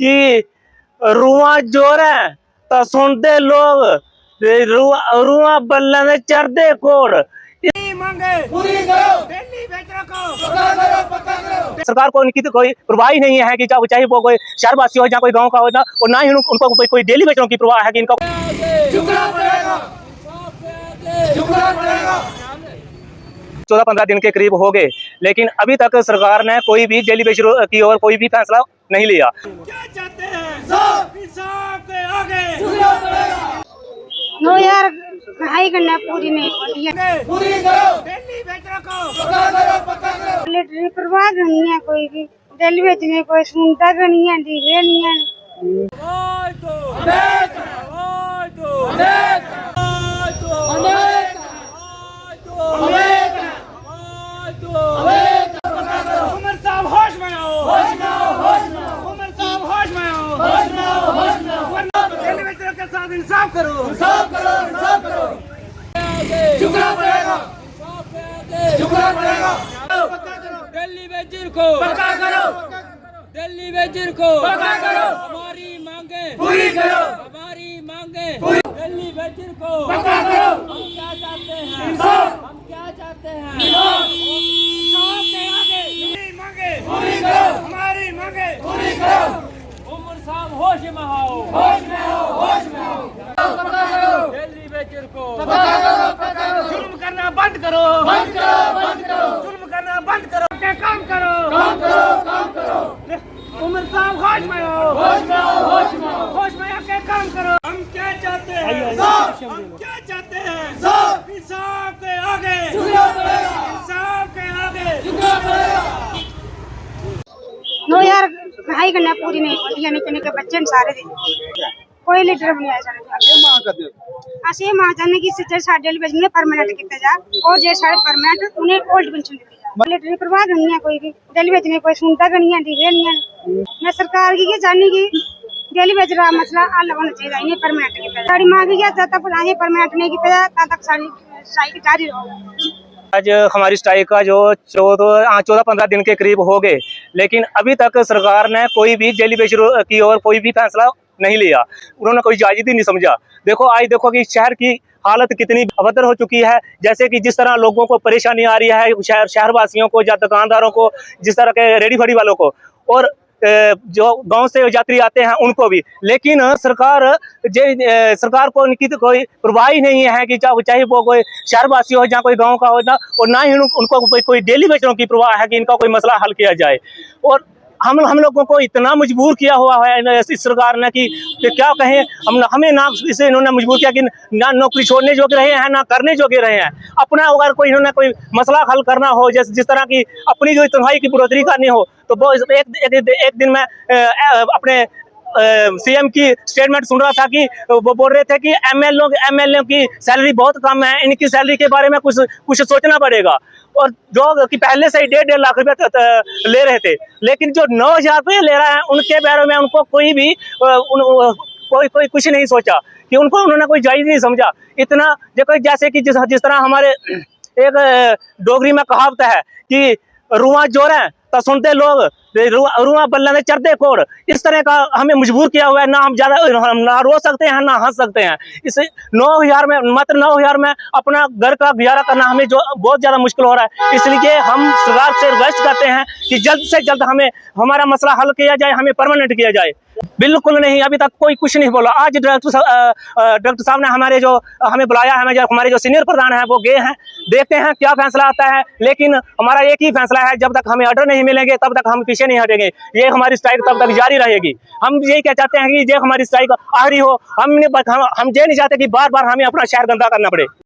कि रुआ जोर है तो सुनते लोग, रुआ बल्ला ने चढ़ते कोड़। सरकार को इनकी तो कोई परवाह ही नहीं है कि चाहे वो कोई शहरवासी हो या कोई गांव का हो ना, और ना ही उनको कोई डेली वेतनों की परवाह है कि इनका 14-15 दिन के करीब हो गए, लेकिन अभी तक सरकार ने कोई भी डेली वेज की और कोई भी फैसला नहीं लिया। क्या चाहते हैं? इंसाफ के आगे नो यार, पढ़ाई करना पूरी नहीं होती है। पूरी करो, दिल्ली बेचने को पक्का करो। लिटरेरी परवाह नहीं है कोई भी, दिल्ली बेचने कोई सुनता भी नहीं है, दिखे नहीं है। आवाज दो, आवाज दो, आवाज दो, आवाज दो। उमर साहब होश में आओ, होश में आओ, होश में आओ। उमर साहब होश में आओ, होश में आओ, होश में आओ। दिल्ली बेचने के साथ इंसाफ करो, इंसाफ करो, इंसाफ करो। झुकना पड़ेगा, झुकना पड़ेगा। दिल्ली बेचर को पक्का करो, दिल्ली बेचर को पक्का करो। हमारी मांगे पूरी करो, हमारी मांगे दिल्ली बेचर को पक्का करो। हम क्या चाहते हैं? इंसाफ। हम क्या चाहते हैं? इंसाफ के आगे हमारी मांगे पूरी करो, हमारी मांगे पूरी करो। उमर साहब होश में आओ, होश में आओ, होश में आओ। पक्का करो, दिल्ली बेचर को पक्का करो, पक्का करो। जुल्म करना बंद करो, बंद करो, बंद करो। जुल्म करना बंद करो, क्या काम करो, काम करो, काम करो। उमर साहब होश में आओ, होश में आओ, होश में आओ। होश में आके काम करो। हम क्या चाहते हैं? हम क्या चाहते हैं? इंसाफ के आगे झुकना पड़ेगा, इंसाफ के आगे झुकना पड़ेगा। नो यार, पढ़ाई करना पूरी नहीं होती है, निके निके बच्चे सारे दिन कोई लीडर नहीं आया असें मां चाहने कि जे साडे वाले बच्चे परमानेंट किया जा, और जे सारे परमानेंट उन्हें ओल्ड पेंशन दी जा। लीडर परवाह नहीं है कोई भी, दिल्ली बेचने कोई सुनता भी नहीं है, दिखे नहीं है। मैं सरकार की ये चाहनी कि दिल्ली बेच रहा मसला हल होना चाहिए, इन्हें परमानेंट किया जाए। साड़ी मां की जब तक परमानेंट नहीं किया तब तक साड़ी स्ट्राइक जारी रहेगी। आज हमारी स्ट्राइक का जो 14-15 दिन के करीब हो गए, लेकिन अभी तक सरकार ने कोई भी डेली वेज की और कोई भी फैसला नहीं लिया। उन्होंने कोई इजाजत ही नहीं समझा। देखो आज देखो कि शहर की हालत कितनी अभद्र हो चुकी है, जैसे कि जिस तरह लोगों को परेशानी आ रही है, शहरवासियों को या दुकानदारों को, जिस तरह के रेडी फड़ी वालों को, और जो गांव से यात्री आते हैं उनको भी। लेकिन सरकार को इनकी तो कोई परवाह ही नहीं है कि चाहे वो कोई शहरवासी हो या कोई गांव का हो ना, और ना ही उनको कोई डेली वेतनों की परवाह है कि इनका कोई मसला हल किया जाए। और हम लोगों को इतना मजबूर किया हुआ है इस सरकार ने कि क्या कहें। हमें ना इसे इन्होंने मजबूर किया कि ना नौकरी छोड़ने जोगे रहे हैं, ना करने जोगे रहे हैं। अपना अगर कोई इन्होंने कोई मसला हल करना हो, जैसे जिस तरह की अपनी जो तनख्वाही की बढ़ोतरी करनी हो, तो वो एक दिन में अपने सीएम की स्टेटमेंट सुन रहा था कि वो बोल रहे थे कि एमएलए की सैलरी बहुत कम है, इनकी सैलरी के बारे में कुछ सोचना पड़ेगा। और जो कि पहले से ही 1.5 लाख रुपए ले रहे थे, लेकिन जो 9,000 रुपये ले रहा है उनके बारे में उनको कोई भी कोई कुछ नहीं सोचा, कि उनको उन्होंने कोई जायज नहीं समझा। इतना देखो, जैसे कि जिस तरह हमारे एक डोगरी में कहावत है कि रुआ जोर है तो सुनते लोग, रुआ बल्ला ने चढ़ते कोड़। इस तरह का हमें मजबूर किया हुआ है। ना हम ज्यादा ना रो सकते हैं, ना हंस सकते हैं। इसे 9,000 में, मात्र 9,000 में अपना घर का गुजारा करना हमें जो बहुत ज्यादा मुश्किल हो रहा है। इसलिए हम सरकार से रिक्वेस्ट करते हैं कि जल्द से जल्द हमें हमारा मसला हल किया जाए, हमें परमानेंट किया जाए। बिल्कुल नहीं, अभी तक कोई कुछ नहीं बोला। आज डायरेक्टर साहब ने हमें बुलाया है, हमारे जो सीनियर प्रधान हैं वो गए हैं, देखते हैं क्या फैसला आता है। लेकिन हमारा एक ही फैसला है, जब तक हमें ऑर्डर नहीं मिलेंगे तब तक हम पीछे नहीं हटेंगे। ये हमारी स्ट्राइक तब तक जारी रहेगी। हम यही क्या चाहते हैं कि ये हमारी स्ट्राइक आखिरी हो। हम ये नहीं चाहते कि बार बार हमें अपना शहर गंदा करना पड़े।